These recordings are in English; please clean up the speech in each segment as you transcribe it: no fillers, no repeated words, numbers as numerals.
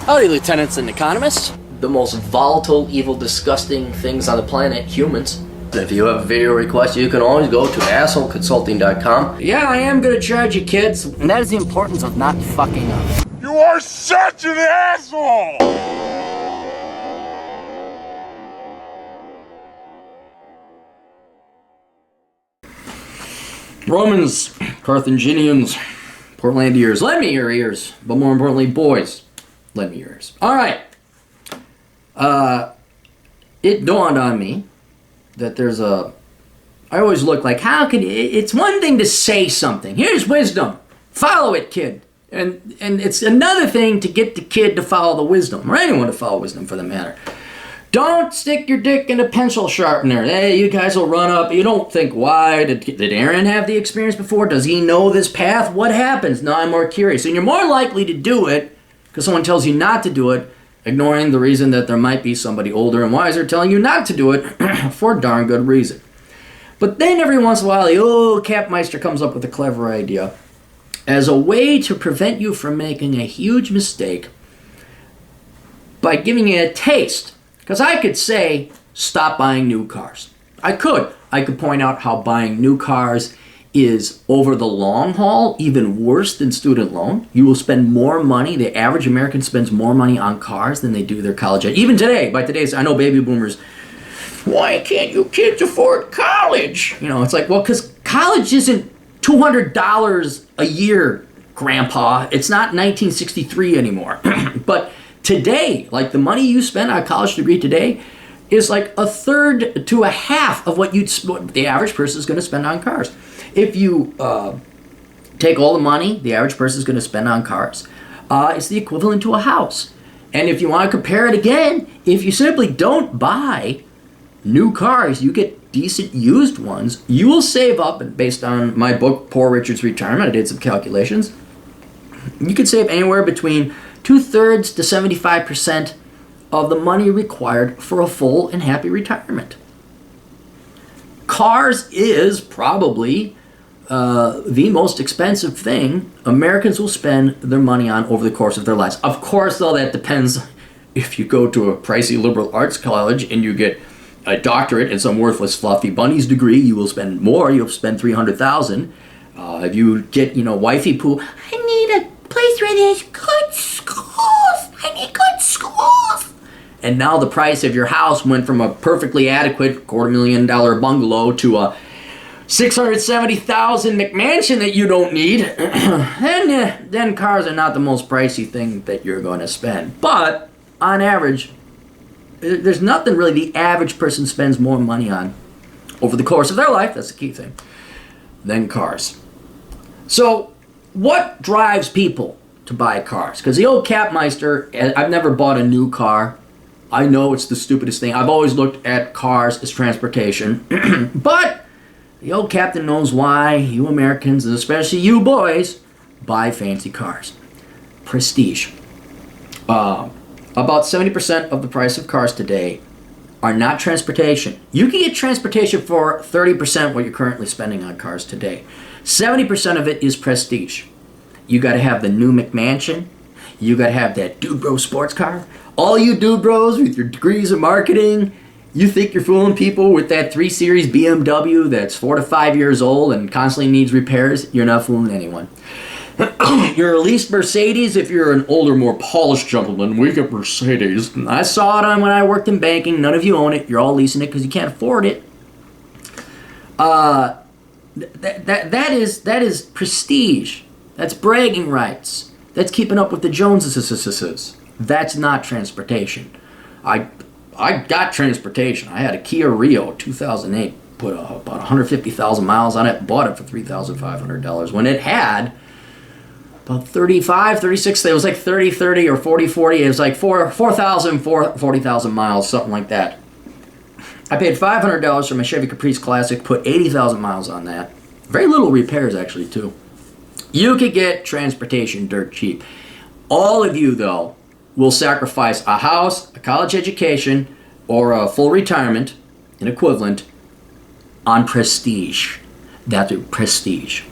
Howdy, lieutenants and economists. The most volatile, evil, disgusting things on the planet, humans. If you have a video request, you can always go to assholeconsulting.com. Yeah, I am gonna charge you, kids. And that is the importance of not fucking up. You are such an asshole! Romans, Carthaginians, Portlandiers, lend me your ears. But more importantly, boys, lend me your ears. All right. It dawned on me that there's a... I always look like, how can... It's one thing to say something. Here's wisdom. Follow it, kid. And it's another thing to get the kid to follow the wisdom, or anyone to follow wisdom for the matter. Don't stick your dick in a pencil sharpener. Hey, you guys will run up. You don't think, why? Did Aaron have the experience before? Does he know this path? What happens? No, I'm more curious. And you're more likely to do it because someone tells you not to do it, ignoring the reason that there might be somebody older and wiser telling you not to do it for a darn good reason. But then every once in a while, the old Capmeister comes up with a clever idea as a way to prevent you from making a huge mistake by giving you a taste. Because I could say, stop buying new cars. I could point out how buying new cars is, over the long haul, even worse than student loan. You will spend more money. The average American spends more money on cars than they do their college ed. Even today, by today's, I know baby boomers, why can't you kids afford college? You know, it's like, well, because college isn't $200 a year, Grandpa. It's not 1963 anymore. But today, like the money you spend on a college degree today is like a third to a half of what the average person is going to spend on cars. If you take all the money the average person is going to spend on cars, it's the equivalent to a house. And if you want to compare it again, if you simply don't buy new cars, you get decent used ones, you will save up, and based on my book, Poor Richard's Retirement, I did some calculations, you could save anywhere between 2/3 to 75% of the money required for a full and happy retirement. Cars is probably the most expensive thing Americans will spend their money on over the course of their lives. Of course, though, that depends. If you go to a pricey liberal arts college and you get a doctorate and some worthless fluffy bunnies degree, you will spend more. You'll spend $300,000. If you get, wifey poo, I need a place where there's good schools. I need good schools. And now the price of your house went from a perfectly adequate $250,000 bungalow to a $670,000 McMansion that you don't need. Then cars are not the most pricey thing that you're going to spend. But on average, there's nothing really the average person spends more money on over the course of their life, that's the key thing, than cars. So what drives people to buy cars? Because the old Capmeister, I've never bought a new car. I know it's the stupidest thing. I've always looked at cars as transportation. But the old captain knows why you Americans, and especially you boys, buy fancy cars. Prestige. About 70% of the price of cars today are not transportation. You can get transportation for 30% what you're currently spending on cars today. 70% of it is prestige. You got to have the new McMansion. You got to have that dude bro sports car. All you dude bros with your degrees in marketing, you think you're fooling people with that 3 Series BMW that's 4 to 5 years old and constantly needs repairs. You're not fooling anyone. Your leased Mercedes, if you're an older, more polished gentleman, we get Mercedes. I saw it on when I worked in banking. None of you own it. You're all leasing it because you can't afford it. That is prestige. That's bragging rights. That's keeping up with the Joneses. That's not transportation. I got transportation. I had a Kia Rio 2008. Put about 150,000 miles on it. Bought it for $3,500 when it had about 35, 36, it was like 30 or 40. It was like 4,000, 40,000 miles, something like that. I paid $500 for my Chevy Caprice Classic, put 80,000 miles on that. Very little repairs, actually, too. You could get transportation dirt cheap. All of you, though, will sacrifice a house, a college education, or a full retirement, an equivalent, on prestige. That's prestige.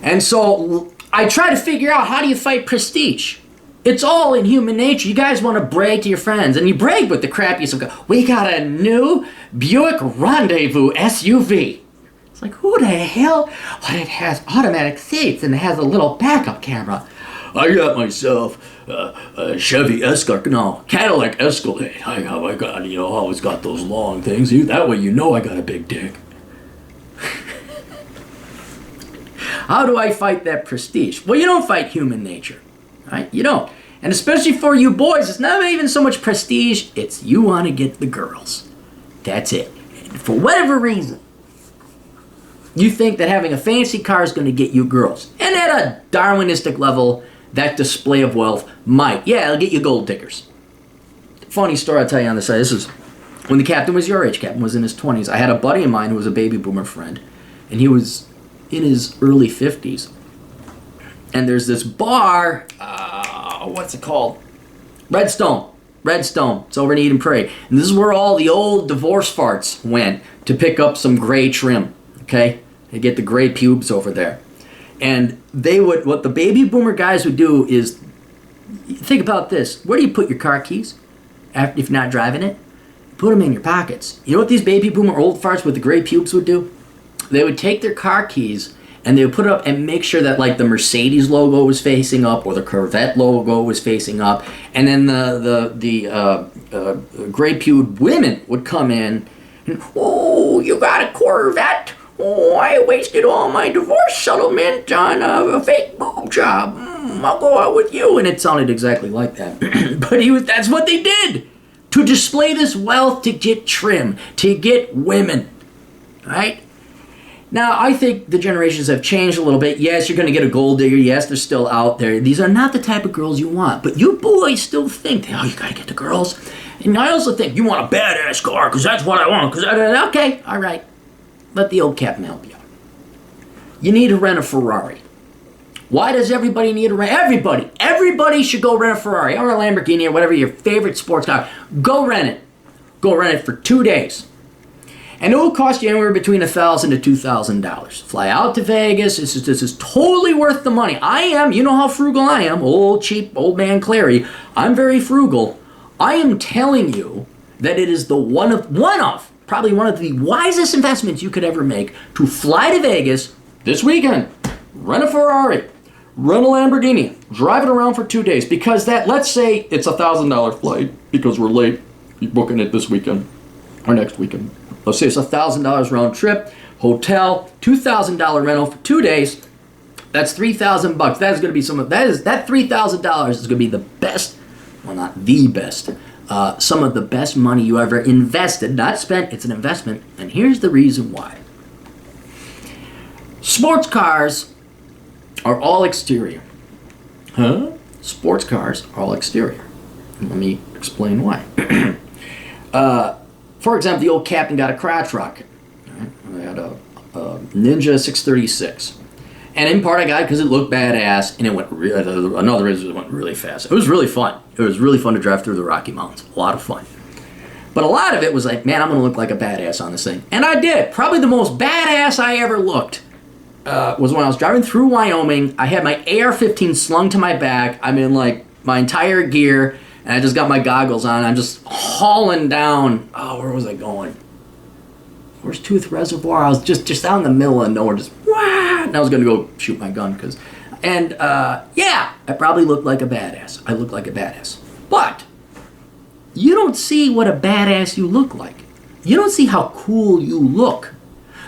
And so I try to figure out, how do you fight prestige? It's all in human nature. You guys want to brag to your friends, and you brag with the crappiest of, we got a new Buick Rendezvous SUV. It's like, who the hell? Well, it has automatic seats, and it has a little backup camera. I got myself a Chevy Escalade, no, Cadillac Escalade. I got, always got those long things. That way I got a big dick. How do I fight that prestige? Well, you don't fight human nature, right? You don't. And especially for you boys, it's not even so much prestige, it's you want to get the girls. That's it. And for whatever reason, you think that having a fancy car is going to get you girls. And at a Darwinistic level, that display of wealth might. Yeah, it'll get you gold diggers. Funny story I'll tell you on the side. This is when the captain was your age. Captain was in his 20s. I had a buddy of mine who was a baby boomer friend. And he was in his early 50s. And there's this bar, what's it called? Redstone. It's over in Eden Prairie. And this is where all the old divorce farts went to pick up some gray trim. Okay? They get the gray pubes over there. And what the baby boomer guys would do is, think about this. Where do you put your car keys if you're not driving it? Put them in your pockets. You know what these baby boomer old farts with the gray pubes would do? They would take their car keys and they would put it up and make sure that like the Mercedes logo was facing up or the Corvette logo was facing up. And then the gray pubed women would come in and, oh, you got a Corvette? Oh, I wasted all my divorce settlement on a fake boob job. I'll go out with you. And it sounded exactly like that. But that's what they did. To display this wealth, to get trim, to get women. Right? Now, I think the generations have changed a little bit. Yes, you're going to get a gold digger. Yes, they're still out there. These are not the type of girls you want. But you boys still think, oh, you got to get the girls. And I also think you want a badass car because that's what I want. Okay, all right. Let the old captain help you. You need to rent a Ferrari. Why does everybody need to rent? Everybody should go rent a Ferrari or a Lamborghini or whatever your favorite sports car. Go rent it. Go rent it for 2 days. And it will cost you anywhere between $1,000 to $2,000. Fly out to Vegas. This is totally worth the money. You know how frugal I am. Cheap old man Clary. I'm very frugal. I am telling you that it is the probably one of the wisest investments you could ever make to fly to Vegas this weekend, rent a Ferrari, rent a Lamborghini, drive it around for 2 days. Because let's say it's $1,000 flight because we're late. You're booking it this weekend or next weekend. Let's say it's $1,000 round trip, hotel, $2,000 rental for 2 days. That's $3,000. That is going to be that $3,000 is going to be the best, well, not the best, some of the best money you ever invested, not spent. It's an investment, and here's the reason why. Sports cars are all exterior. Huh? Sports cars are all exterior. Let me explain why. For example, the old captain got a crotch rocket. I had a Ninja 636. And in part I got it because it looked badass, and it went another reason it went really fast. It was really fun. It was really fun to drive through the Rocky Mountains. A lot of fun. But a lot of it was like, man, I'm going to look like a badass on this thing. And I did. Probably the most badass I ever looked was when I was driving through Wyoming. I had my AR-15 slung to my back. I'm in like my entire gear, and I just got my goggles on. I'm just hauling down. Oh, where was I going? Where's Tooth Reservoir? I was just out in the middle of nowhere, just and I was gonna go shoot my gun I probably looked like a badass. I look like a badass. But you don't see what a badass you look like. You don't see how cool you look.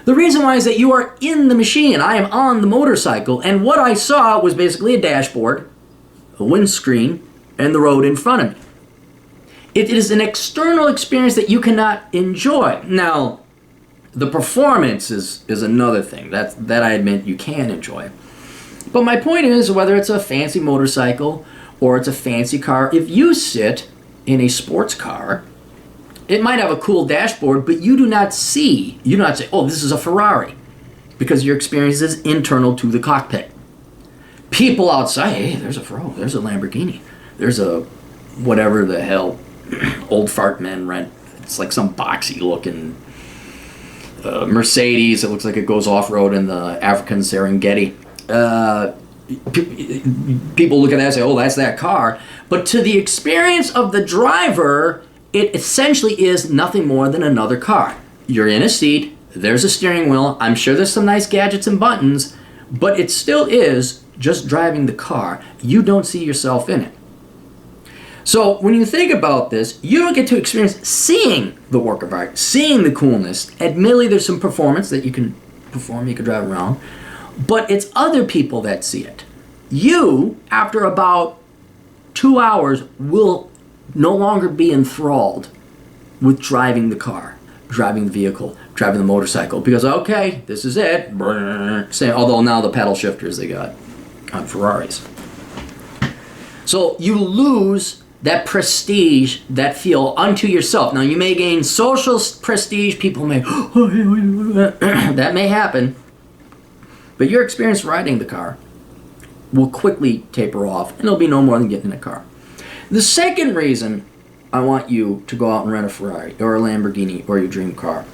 The reason why is that you are in the machine. I am on the motorcycle, and what I saw was basically a dashboard, a windscreen, and the road in front of me. It is an external experience that you cannot enjoy. Now, the performance is another thing that I admit you can enjoy. But my point is, whether it's a fancy motorcycle or it's a fancy car, if you sit in a sports car, it might have a cool dashboard, but you do not say, oh, this is a Ferrari, because your experience is internal to the cockpit. People outside, hey, there's a Ferrari, there's a Lamborghini, there's a whatever the hell old fart men rent. It's like some boxy looking Mercedes. It looks like it goes off-road in the African Serengeti. people look at that and say, oh, that's that car. But to the experience of the driver, it essentially is nothing more than another car. You're in a seat, there's a steering wheel, I'm sure there's some nice gadgets and buttons, but it still is just driving the car. You don't see yourself in it. So when you think about this, you don't get to experience seeing the work of art, seeing the coolness. Admittedly, there's some performance that you can perform, you can drive around, but it's other people that see it. You, after about 2 hours, will no longer be enthralled with driving the car, driving the vehicle, driving the motorcycle, because okay, this is it. Although now the paddle shifters they got on Ferraris. So you lose that prestige, that feel unto yourself. Now you may gain social prestige, people may, that may happen, but your experience riding the car will quickly taper off, and it'll be no more than getting in a car. The second reason I want you to go out and rent a Ferrari or a Lamborghini or your dream car,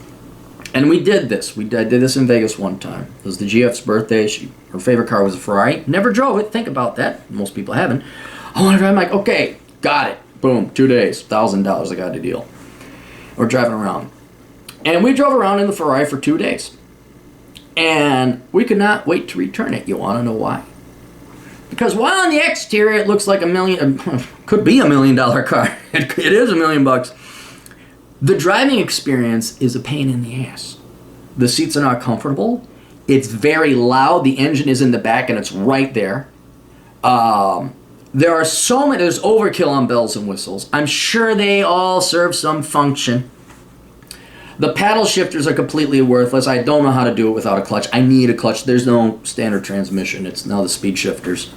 and we did this. I did this in Vegas one time. It was the GF's birthday. Her favorite car was a Ferrari. Never drove it. Think about that. Most people haven't. I want to drive. I'm like, okay, got it. Boom, 2 days, $1,000. I got a deal. We're driving around. And we drove around in the Ferrari for 2 days. And we could not wait to return it. You want to know why? Because while on the exterior it looks like could be $1 million car. It is $1 million. The driving experience is a pain in the ass. The seats are not comfortable. It's very loud. The engine is in the back and it's right there. There are so many, there's overkill on bells and whistles. I'm sure they all serve some function. The paddle shifters are completely worthless. I don't know how to do it without a clutch. I need a clutch. There's no standard transmission. It's now the speed shifters.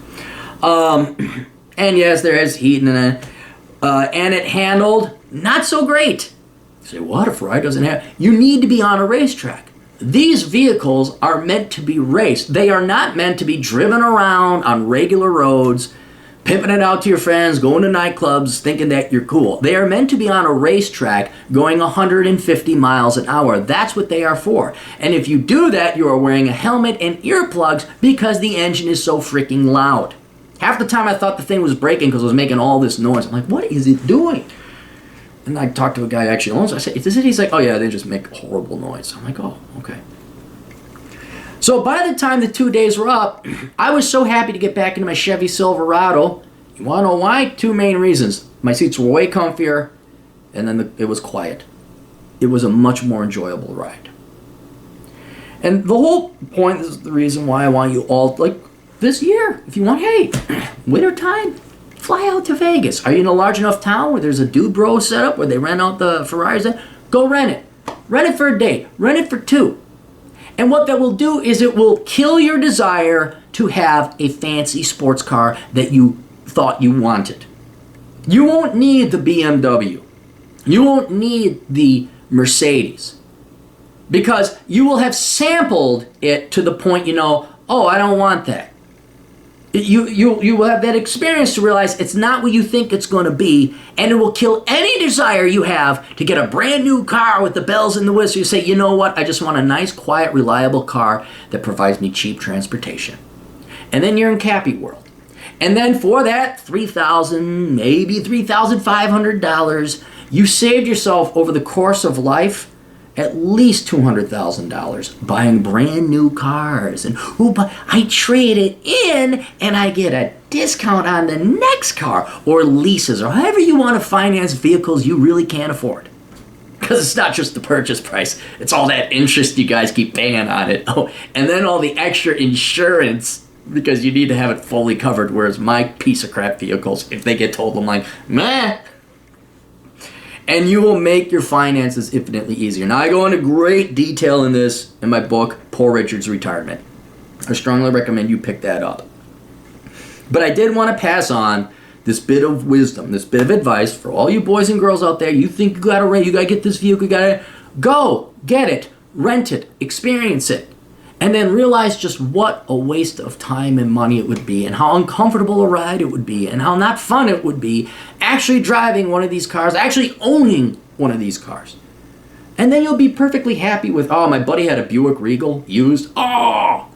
And yes, there is heat in it. And it handled not so great. You say, what? A Ferrari doesn't have... You need to be on a racetrack. These vehicles are meant to be raced. They are not meant to be driven around on regular roads, pimping it out to your friends, going to nightclubs, thinking that you're cool. They are meant to be on a racetrack going 150 miles an hour. That's what they are for. And if you do that, you are wearing a helmet and earplugs because the engine is so freaking loud. Half the time I thought the thing was breaking because it was making all this noise. I'm like, what is it doing? And I talked to a guy who actually owns it. I said, is this it? He's like, oh yeah, they just make horrible noise. I'm like, oh, okay. So by the time the 2 days were up, I was so happy to get back into my Chevy Silverado. You want to know why? 2 main reasons. My seats were way comfier, and then it was quiet. It was a much more enjoyable ride. And the whole point is the reason why I want you all, like this year, if you want, hey, winter time, fly out to Vegas. Are you in a large enough town where there's a dude bro setup where they rent out the Ferraris? Go rent it. Rent it for a day. Rent it for 2. And what that will do is it will kill your desire to have a fancy sports car that you thought you wanted. You won't need the BMW. You won't need the Mercedes. Because you will have sampled it to the point you know, oh, I don't want that. You will have that experience to realize it's not what you think it's going to be, and it will kill any desire you have to get a brand new car with the bells and the whistles. You say, you know what, I just want a nice, quiet, reliable car that provides me cheap transportation. And then you're in Cappy World. And then for that $3,000, maybe $3,500, you saved yourself over the course of life at least $200,000 buying brand new cars. And I trade it in and I get a discount on the next car, or leases, or however you want to finance vehicles you really can't afford. Because it's not just the purchase price, it's all that interest you guys keep paying on it. Oh, and then all the extra insurance, because you need to have it fully covered, whereas my piece of crap vehicles, if they get told, I'm like, meh. And you will make your finances infinitely easier. Now, I go into great detail in this in my book, Poor Richard's Retirement. I strongly recommend you pick that up. But I did want to pass on this bit of wisdom, this bit of advice for all you boys and girls out there. You think you got to get this vehicle, you got to go, get it, rent it, experience it. And then realize just what a waste of time and money it would be, and how uncomfortable a ride it would be, and how not fun it would be actually driving one of these cars, actually owning one of these cars. And then you'll be perfectly happy with, oh, my buddy had a Buick Regal used. Oh,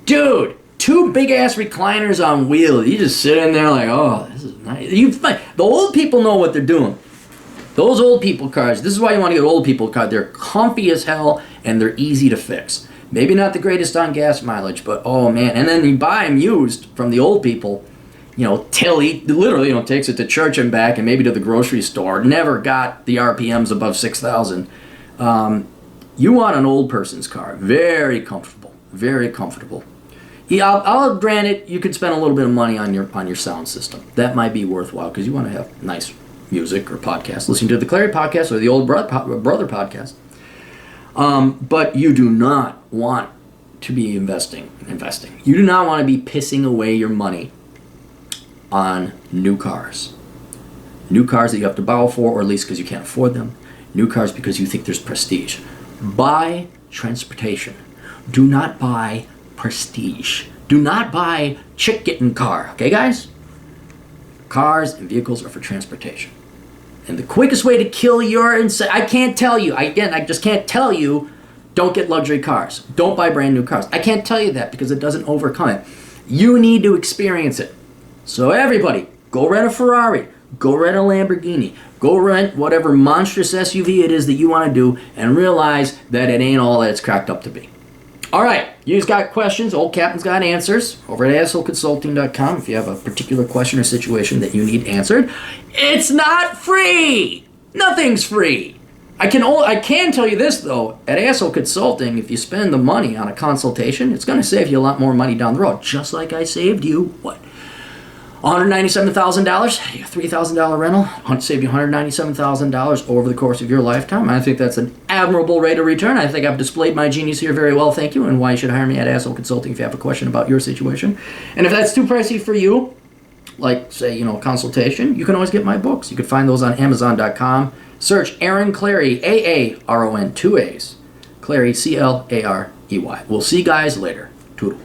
dude, two big ass recliners on wheels. You just sit in there like, oh, this is nice. The old people know what they're doing. Those old people cars, this is why you want to get old people cars. They're comfy as hell and they're easy to fix. Maybe not the greatest on gas mileage, but oh man. And then you buy them used from the old people. Tilly literally, takes it to church and back and maybe to the grocery store. Never got the RPMs above 6,000. You want an old person's car. Very comfortable. Very comfortable. Yeah, I'll grant it, you could spend a little bit of money on your sound system. That might be worthwhile because you want to have nice music or podcasts. Listening to the Clary podcast or the Old Brother podcast. But you do not want to be investing. You do not want to be pissing away your money on new cars. New cars that you have to borrow for or lease because you can't afford them. New cars because you think there's prestige. Buy transportation. Do not buy prestige. Do not buy chick getting car. Okay, guys? Cars and vehicles are for transportation. And the quickest way to kill your I can't tell you. I just can't tell you, don't get luxury cars. Don't buy brand new cars. I can't tell you that because it doesn't overcome it. You need to experience it. So everybody, go rent a Ferrari. Go rent a Lamborghini. Go rent whatever monstrous SUV it is that you want to do and realize that it ain't all that it's cracked up to be. All right, you've got questions. Old Captain's got answers over at assholeconsulting.com if you have a particular question or situation that you need answered. It's not free. Nothing's free. I can tell you this, though. At Asshole Consulting, if you spend the money on a consultation, it's going to save you a lot more money down the road. Just like I saved you, what? $197,000, $3,000 rental, save you $197,000 over the course of your lifetime. I think that's an admirable rate of return. I think I've displayed my genius here very well, thank you, and why you should hire me at Asshole Consulting if you have a question about your situation. And if that's too pricey for you, like, say, a consultation, you can always get my books. You can find those on Amazon.com. Search Aaron Clarey, Aaron, 2 A's. Clarey, Clarey. We'll see you guys later. Toodle.